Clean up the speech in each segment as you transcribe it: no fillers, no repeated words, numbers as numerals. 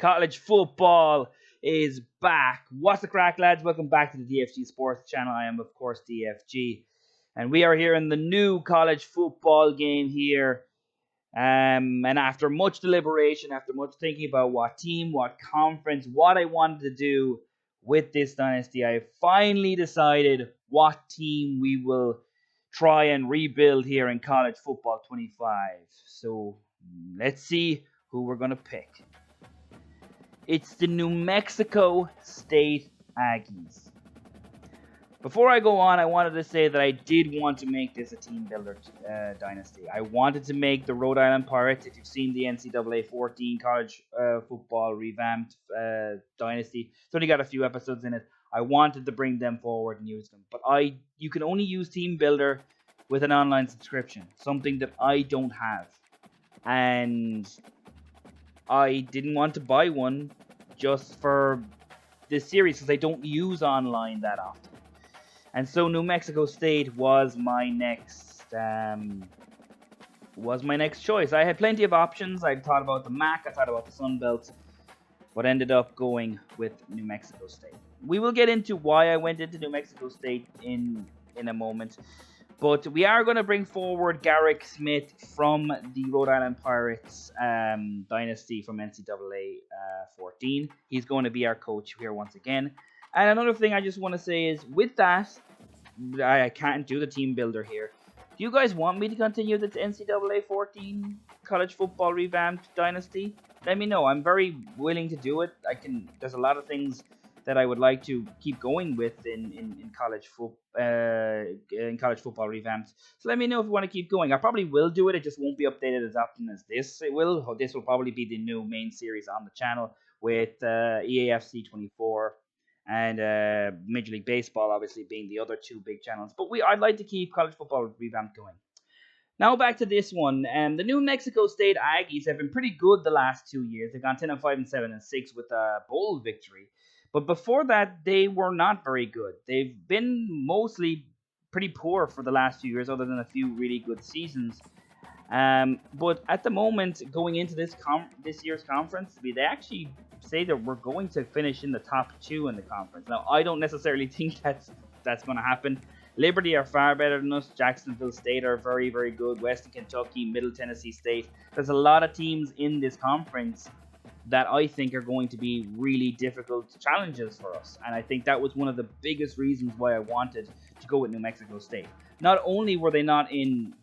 College football is back. What's the crack, lads? Welcome back to the DFG Sports channel. I am, of course, DFG. And we are here in the new college football game here. And after much deliberation, after much thinking about what team, what conference, what I wanted to do with this dynasty, I finally decided what team we will try and rebuild here in college football 25. So let's see who we're going to pick. It's the New Mexico State Aggies. Before I go on, I wanted to say that I did want to make this a team builder dynasty. I wanted to make the Rhode Island Pirates, if you've seen the NCAA 14 college football revamped dynasty, it's only got a few episodes in it. I wanted to bring them forward and use them. But you can only use team builder with an online subscription, something that I don't have. And I didn't want to buy one just for this series because I don't use online that often. And so New Mexico State was my next choice. I had plenty of options. I thought about the MAC, I thought about the Sun Belt, but ended up going with New Mexico State. We will get into why I went into New Mexico State in a moment. But we are going to bring forward Garrick Smith from the Rhode Island Pirates dynasty from NCAA 14. He's going to be our coach here once again. And another thing I just want to say is, with that, I can't do the team builder here. Do you guys want me to continue the NCAA 14 college football revamped dynasty? Let me know. I'm very willing to do it. There's a lot of things that I would like to keep going with in college football revamped. So let me know if you want to keep going. I probably will do it. It just won't be updated as often as this. This will probably be the new main series on the channel with EAFC 24 and Major League Baseball, obviously being the other two big channels. But I'd like to keep college football revamped going. Now back to this one. The New Mexico State Aggies have been pretty good the last 2 years. They've gone 10-5 and 7-6 with a bowl victory. But before that, they were not very good. They've been mostly pretty poor for the last few years, other than a few really good seasons. But at the moment, going into this year's conference, they actually say that we're going to finish in the top 2 in the conference. Now, I don't necessarily think that's going to happen. Liberty are far better than us. Jacksonville State are very, very good. Western Kentucky, Middle Tennessee State. There's a lot of teams in this conference that I think are going to be really difficult challenges for us. And I think that was one of the biggest reasons why I wanted to go with New Mexico State. Not only were they not in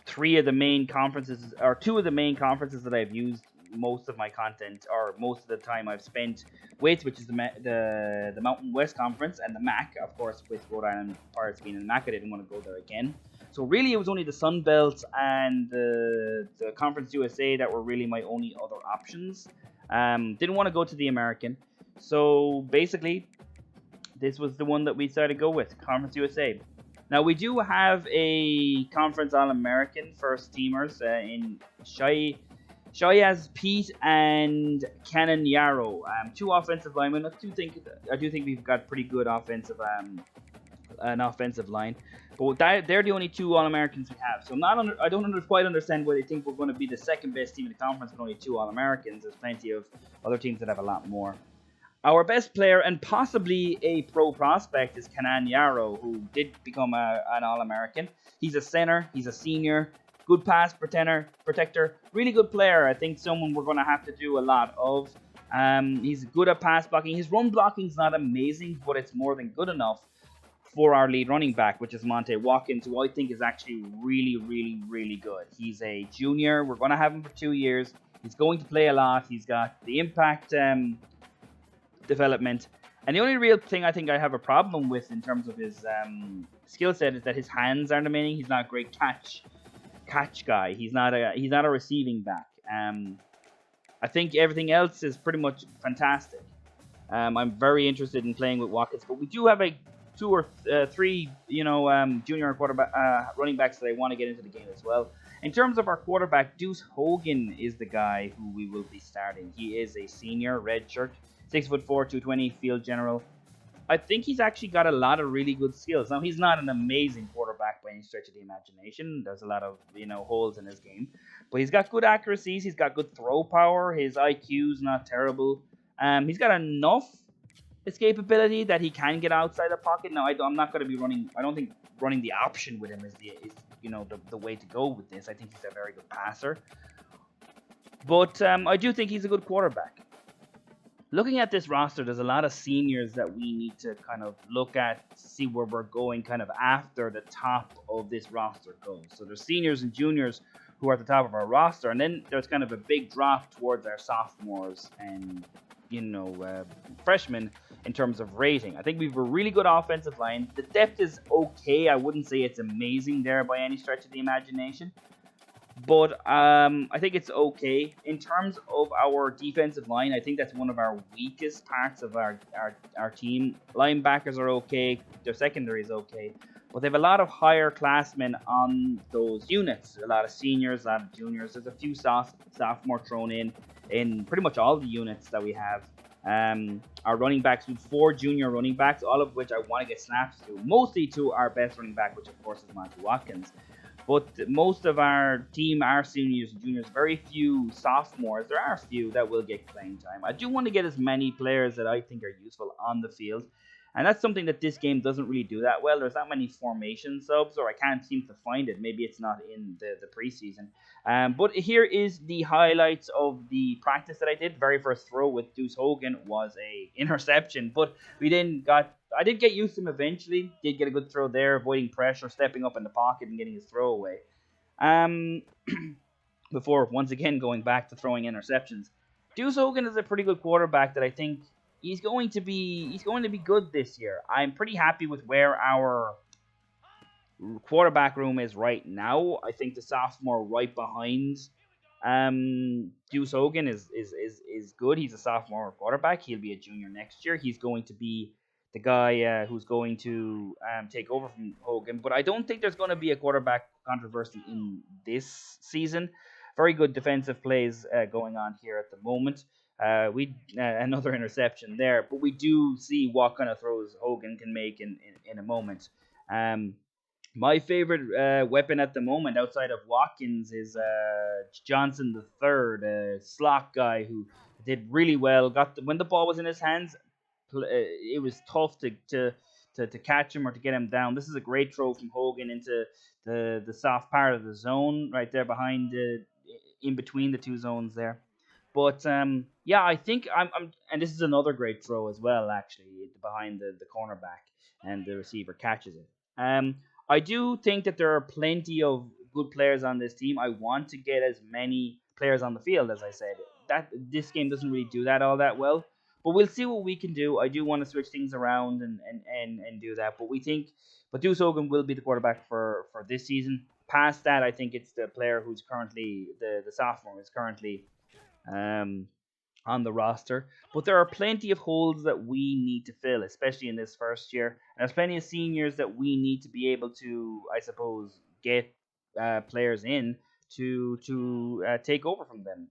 2 of the main conferences that I've used most of my content, or most of the time I've spent with, which is the Mountain West Conference and the MAC, of course, with Rhode Island Pirates being in the MAC. I didn't want to go there again. So really, it was only the Sun Belt and the Conference USA that were really my only other options. Didn't want to go to the American. So basically, this was the one that we decided to go with, Conference USA. Now, we do have a Conference All-American first teamers in Shayaz Pete and Cannon Yarrow. 2 offensive linemen. I do think we've got pretty good offensive line. But they're the only 2 All-Americans we have. So I don't quite understand why they think we're going to be the second best team in the conference with only 2 All-Americans. There's plenty of other teams that have a lot more. Our best player and possibly a pro prospect is Cannon Yarrow, who did become an All-American. He's a center. He's a senior. Good pass protector. Really good player. I think someone we're going to have to do a lot of. He's good at pass blocking. His run blocking is not amazing, but it's more than good enough for our lead running back, which is Monte Watkins, who I think is actually really, really, really good. He's a junior. We're going to have him for 2 years. He's going to play a lot. He's got the impact development. And the only real thing I think I have a problem with in terms of his skill set is that his hands aren't amazing. He's not a great catch guy. He's not a receiving back. I think everything else is pretty much fantastic. I'm very interested in playing with Watkins, but we do have 2 or 3, junior quarterback running backs that I want to get into the game as well. In terms of our quarterback, Deuce Hogan is the guy who we will be starting. He is a senior, redshirt, 6'4", 220, field general. I think he's actually got a lot of really good skills. Now he's not an amazing quarterback by any stretch of the imagination. There's a lot of holes in his game, but he's got good accuracies. He's got good throw power. His IQ's not terrible. He's got enough escapability that he can get outside the pocket. Now I'm not going to be running. I don't think running the option with him is the way to go with this. I think he's a very good passer, but I do think he's a good quarterback. Looking at this roster, there's a lot of seniors that we need to kind of look at, see where we're going kind of after the top of this roster goes. So there's seniors and juniors who are at the top of our roster, and then there's kind of a big drop towards our sophomores and freshmen in terms of rating. I think we have a really good offensive line. The depth is okay. I wouldn't say it's amazing there by any stretch of the imagination. But I think it's okay. In terms of our defensive line, I think that's one of our weakest parts of our team. Linebackers are okay. Their secondary is okay. But they have a lot of higher classmen on those units. A lot of seniors, a lot of juniors. There's a few sophomore thrown in pretty much all the units that we have. Our running backs, with 4 junior running backs, all of which I want to get snaps to. Mostly to our best running back, which of course is Monty Watkins. But most of our team are seniors and juniors. Very few sophomores. There are a few that will get playing time. I do want to get as many players that I think are useful on the field. And that's something that this game doesn't really do that well. There's not many formation subs, or I can't seem to find it. Maybe it's not in the preseason. But here is the highlights of the practice that I did. Very first throw with Deuce Hogan was a interception, but I did get used to him eventually. Did get a good throw there, avoiding pressure, stepping up in the pocket and getting his throw away. Before once again going back to throwing interceptions. Deuce Hogan is a pretty good quarterback that I think he's going to be good this year. I'm pretty happy with where our quarterback room is right now. I think the sophomore right behind Deuce Hogan is good. He's a sophomore quarterback. He'll be a junior next year. He's going to be the guy who's going to take over from Hogan. But I don't think there's going to be a quarterback controversy in this season. Very good defensive plays going on here at the moment. Another interception there, but we do see what kind of throws Hogan can make in a moment. My favorite weapon at the moment, outside of Watkins, is Johnson the third, a slot guy who did really well. When the ball was in his hands, it was tough to catch him or to get him down. This is a great throw from Hogan into the soft part of the zone right there behind in between the two zones there. But yeah, I think and this is another great throw as well, actually, behind the cornerback, and the receiver catches it. I do think that there are plenty of good players on this team. I want to get as many players on the field, as I said. That this game doesn't really do that all that well, but we'll see what we can do. I do want to switch things around and do that, but Deuce Hogan will be the quarterback for this season. Past that, I think it's the player who's currently the sophomore is currently on the roster. But there are plenty of holes that we need to fill, especially in this first year. And there's plenty of seniors that we need to be able to, I suppose, get players in to take over from them,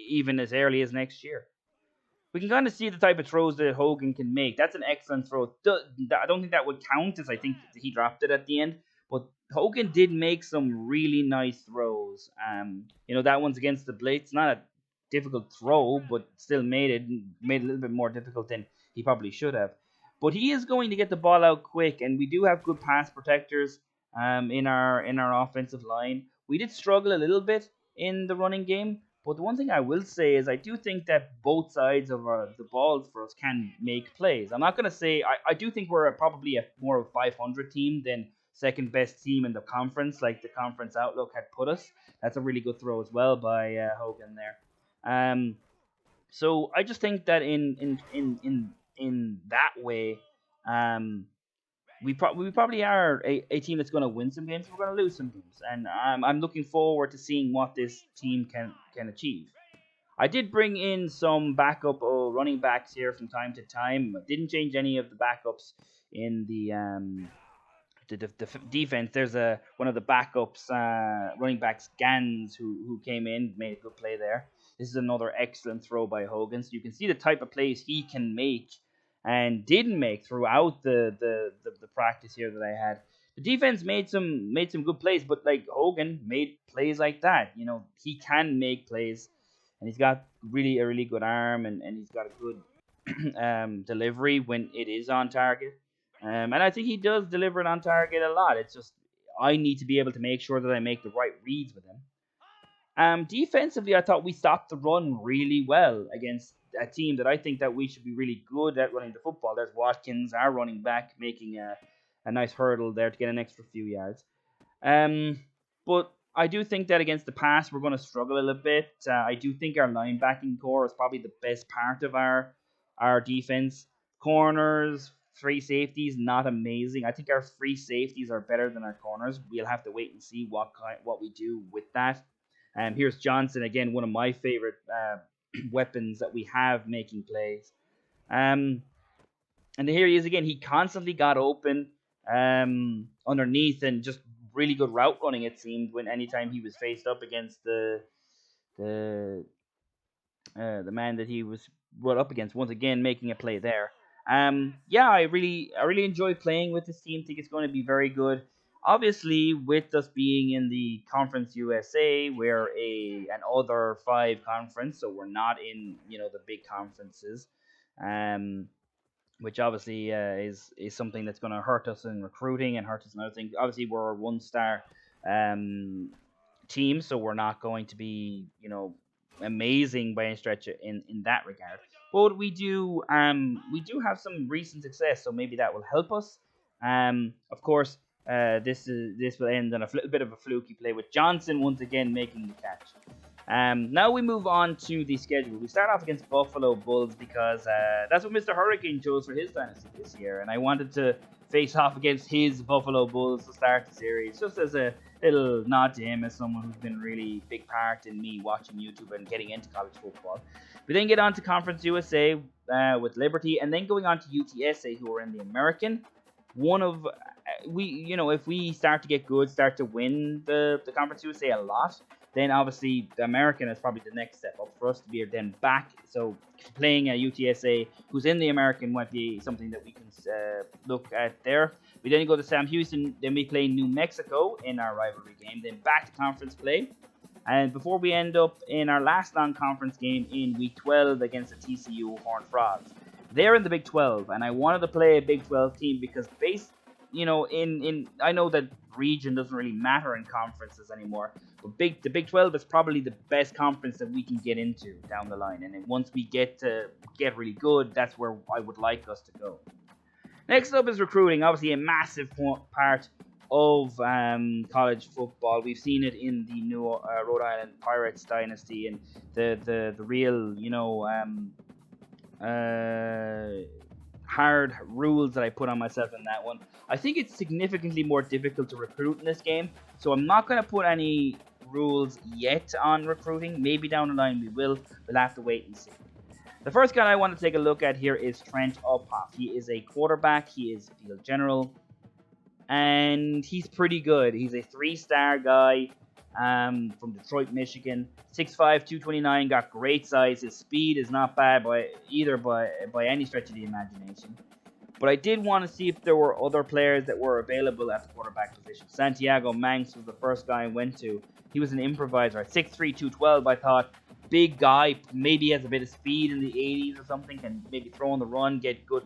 even as early as next year. We can kind of see the type of throws that Hogan can make. That's an excellent throw. I don't think that would count, as I think he dropped it at the end. But Hogan did make some really nice throws. That one's against the Blitz. Not a difficult throw, but still made it a little bit more difficult than he probably should have. But he is going to get the ball out quick, and we do have good pass protectors in our offensive line. We did struggle a little bit in the running game, but the one thing I will say is I do think that both sides of the balls for us can make plays. I'm not going to say I do think we're probably more of a 500 team than second best team in the conference, like the conference outlook had put us. That's a really good throw as well by Hogan there. So I just think that in that way, we probably are a team that's going to win some games. We're going to lose some games, and I'm looking forward to seeing what this team can achieve. I did bring in some backup running backs here from time to time. I didn't change any of the backups in the defense. There's one of the backups, running backs, Gans, who came in, made a good play there. This is another excellent throw by Hogan. So you can see the type of plays he can make and didn't make throughout the practice here that I had. The defense made some good plays, but like Hogan made plays like that. You know, he can make plays, and he's got a really good arm, and he's got a good delivery when it is on target. And I think he does deliver it on target a lot. It's just I need to be able to make sure that I make the right reads with him. Defensively, I thought we stopped the run really well against a team that I think that we should be really good at running the football. There's Watkins, our running back, making a nice hurdle there to get an extra few yards. Um, but I do think that against the pass, we're going to struggle a little bit. I do think our linebacking core is probably the best part of our defense. Corners, free safeties, not amazing. I think our free safeties are better than our corners. We'll have to wait and see what we do with that. Here's Johnson again, one of my favorite weapons that we have making plays. Um, and here he is again. He constantly got open underneath and just really good route running. It seemed when anytime he was faced up against the the man that he was brought up against. Once again, making a play there. Yeah, I really enjoy playing with this team. Think it's going to be very good. Obviously, with us being in the Conference USA, we're an other five conference, so we're not in the big conferences. Um, which obviously is something that's going to hurt us in recruiting and hurt us in other things. Obviously, we're a one-star um, team, so we're not going to be amazing by any stretch in that regard. But we do have some recent success, so maybe that will help us. Of course, this will end on a little bit of a fluky play with Johnson once again making the catch. Now we move on to the schedule. We start off against Buffalo Bulls because that's what Mr. Hurricane chose for his dynasty this year, and I wanted to face off against his Buffalo Bulls to start the series, just as a little nod to him as someone who's been a really big part in me watching YouTube and getting into college football. We then get on to Conference USA with Liberty, and then going on to UTSA, who are in the American. One of if we start to get good, start to win the Conference USA a lot, then obviously the American is probably the next step up for us to be then back. So playing a UTSA who's in the American might be something that we can look at there. We then go to Sam Houston, then we play New Mexico in our rivalry game, then back to conference play. And before we end up in our last non-conference game in Week 12 against the TCU Horned Frogs. They're in the Big 12, and I wanted to play a Big 12 team because I know that region doesn't really matter in conferences anymore, but the Big 12 is probably the best conference that we can get into down the line, and then once we get really good, that's where I would like us to go. Next up is recruiting, obviously a massive part of college football. We've seen it in the new Rhode Island Pirates dynasty, and the real hard rules that I put on myself in that one. I think it's significantly more difficult to recruit in this game, so I'm not going to put any rules yet on recruiting. Maybe down the line we will. We'll have to wait and see. The first guy I want to take a look at here is Trent Uphoff. He is a quarterback. He is field general, and he's pretty good. He's a 3-star guy from Detroit, Michigan. 6'5", 229, got great size. His speed is not bad by any stretch of the imagination. But I did want to see if there were other players that were available at the quarterback position. Santiago Manx was the first guy I went to. He was an improviser at 6'3", 212. I thought, big guy, maybe has a bit of speed in the 80s or something, can maybe throw on the run,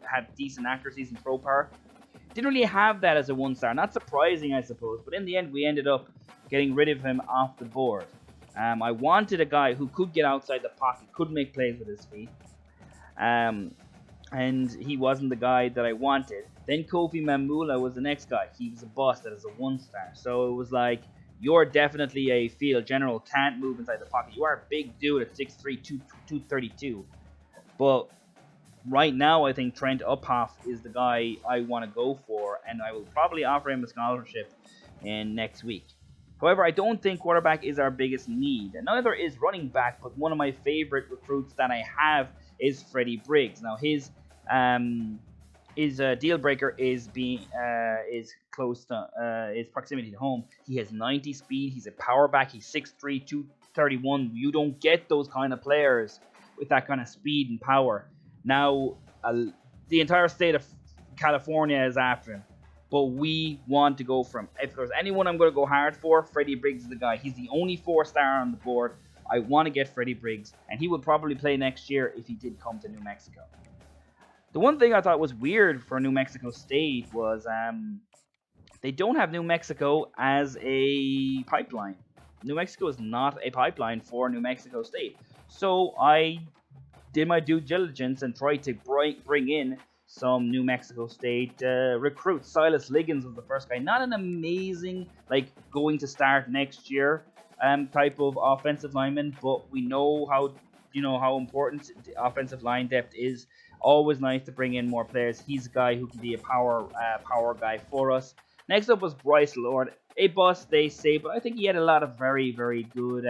have decent accuracies and throw power. Didn't really have that as a 1-star. Not surprising, I suppose, but in the end, we ended up getting rid of him off the board. I wanted a guy who could get outside the pocket, could make plays with his feet, and he wasn't the guy that I wanted. Then Kofi Mamula was the next guy. He was a bust as a 1-star. So it was like, you're definitely a field general, can't move inside the pocket. You are a big dude at 6'3", 232. But right now, I think Trent Uphoff is the guy I want to go for, and I will probably offer him a scholarship in next week. However, I don't think quarterback is our biggest need, and neither is running back, but one of my favorite recruits that I have is Freddie Briggs. Now, his deal breaker is close to his proximity to home. He has 90 speed, he's a power back, he's 6'3", 231. You don't get those kind of players with that kind of speed and power. Now, the entire state of California is after him. But we want to go from. If there's anyone I'm going to go hard for, Freddie Briggs is the guy. He's the only 4-star on the board. I want to get Freddie Briggs, and he would probably play next year if he did come to New Mexico. The one thing I thought was weird for New Mexico State was they don't have New Mexico as a pipeline. New Mexico is not a pipeline for New Mexico State. So I did my due diligence and tried to bring in some New Mexico State recruits. Silas Liggins was the first guy. Not an amazing, like, going to start next year type of offensive lineman, but we know how important the offensive line depth is. Always nice to bring in more players. He's a guy who can be a power guy for us. Next up was Bryce Lord. A bust, they say, but I think he had a lot of very, very good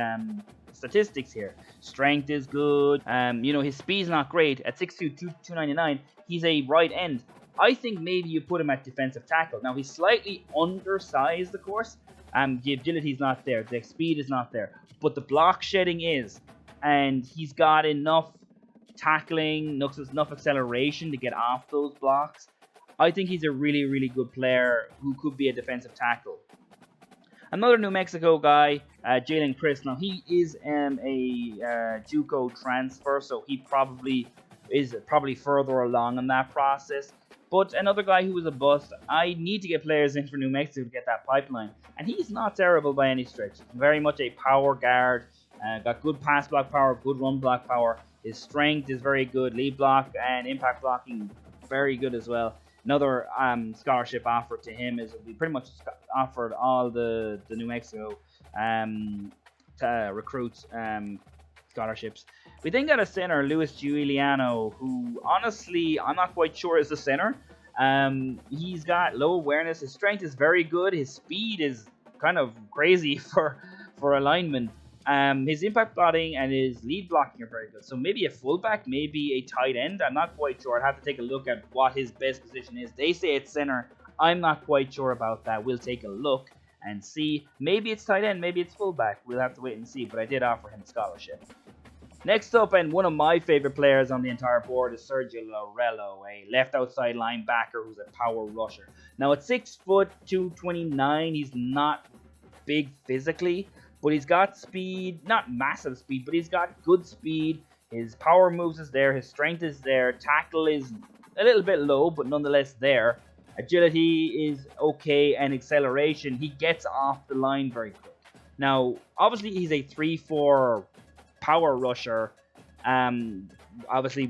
statistics here. Strength is good. His speed's not great. At 6'2", 299, he's a right end. I think maybe you put him at defensive tackle. Now, he's slightly undersized, of course. The agility's not there. The speed is not there. But the block shedding is. And he's got enough tackling, enough acceleration to get off those blocks. I think he's a really, really good player who could be a defensive tackle. Another New Mexico guy, Jalen Chris. Now, he is a JUCO transfer, so he is probably further along in that process. But another guy who was a bust. I need to get players in for New Mexico to get that pipeline. And he's not terrible by any stretch. Very much a power guard. Got good pass block power, good run block power. His strength is very good. Lead block and impact blocking, very good as well. Another scholarship offer to him is we pretty much offered all the New Mexico recruits scholarships. We then got a center, Luis Giuliano, who honestly I'm not quite sure is the center. He's got low awareness. His strength is very good. His speed is kind of crazy for a lineman. His impact blocking and his lead blocking are very good. So maybe a fullback, maybe a tight end. I'm not quite sure. I'd have to take a look at what his best position is. They say it's center. I'm not quite sure about that. We'll take a look and see. Maybe it's tight end, maybe it's fullback. We'll have to wait and see. But I did offer him a scholarship. Next up, and one of my favorite players on the entire board is Sergio Lorello, a left outside linebacker who's a power rusher. Now at 6', 229, he's not big physically, but he's got speed, not massive speed, but he's got good speed. His power moves is there, his strength is there, tackle is a little bit low, but nonetheless there. Agility is okay, and acceleration, he gets off the line very quick. Now, obviously he's a 3-4 power rusher. Obviously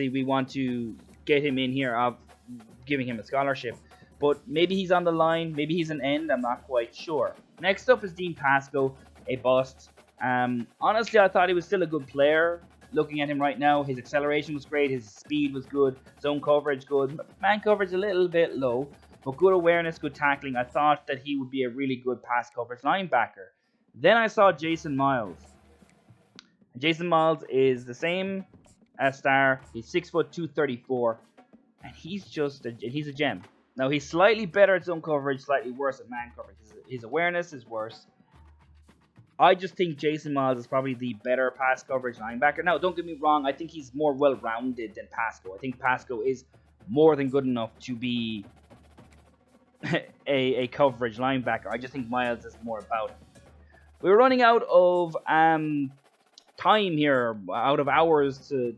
we want to get him in here of giving him a scholarship. But maybe he's on the line, maybe he's an end, I'm not quite sure. Next up is Dean Pascoe, a bust. Honestly, I thought he was still a good player. Looking at him right now, his acceleration was great, his speed was good, zone coverage good, man coverage a little bit low, but good awareness, good tackling. I thought that he would be a really good pass coverage linebacker. Then I saw Jason Miles. Jason Miles is the same as Star. He's 6', 234, and he's a gem. Now, he's slightly better at zone coverage, slightly worse at man coverage. His awareness is worse. I just think Jason Miles is probably the better pass coverage linebacker. Now, don't get me wrong. I think he's more well-rounded than Pascoe. I think Pascoe is more than good enough to be a coverage linebacker. I just think Miles is more about it. We're running out of time here, out of hours to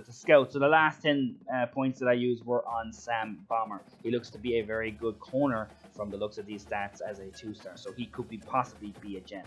scout. So the last 10 points that I used were on Sam Bomber. He looks to be a very good corner from the looks of these stats as a 2-star. So he could possibly be a gem.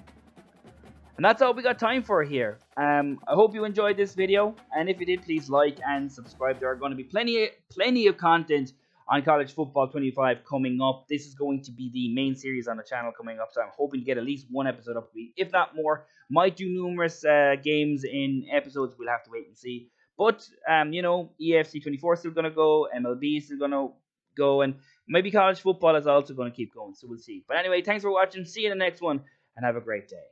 And that's all we got time for here. I hope you enjoyed this video. And if you did, please like and subscribe. There are going to be plenty of content on College Football 25 coming up. This is going to be the main series on the channel coming up. So I'm hoping to get at least one episode up a week, if not more. Might do numerous games in episodes. We'll have to wait and see. But, EFC 24 is still going to go. MLB is still going to go. And maybe college football is also going to keep going. So we'll see. But anyway, thanks for watching. See you in the next one. And have a great day.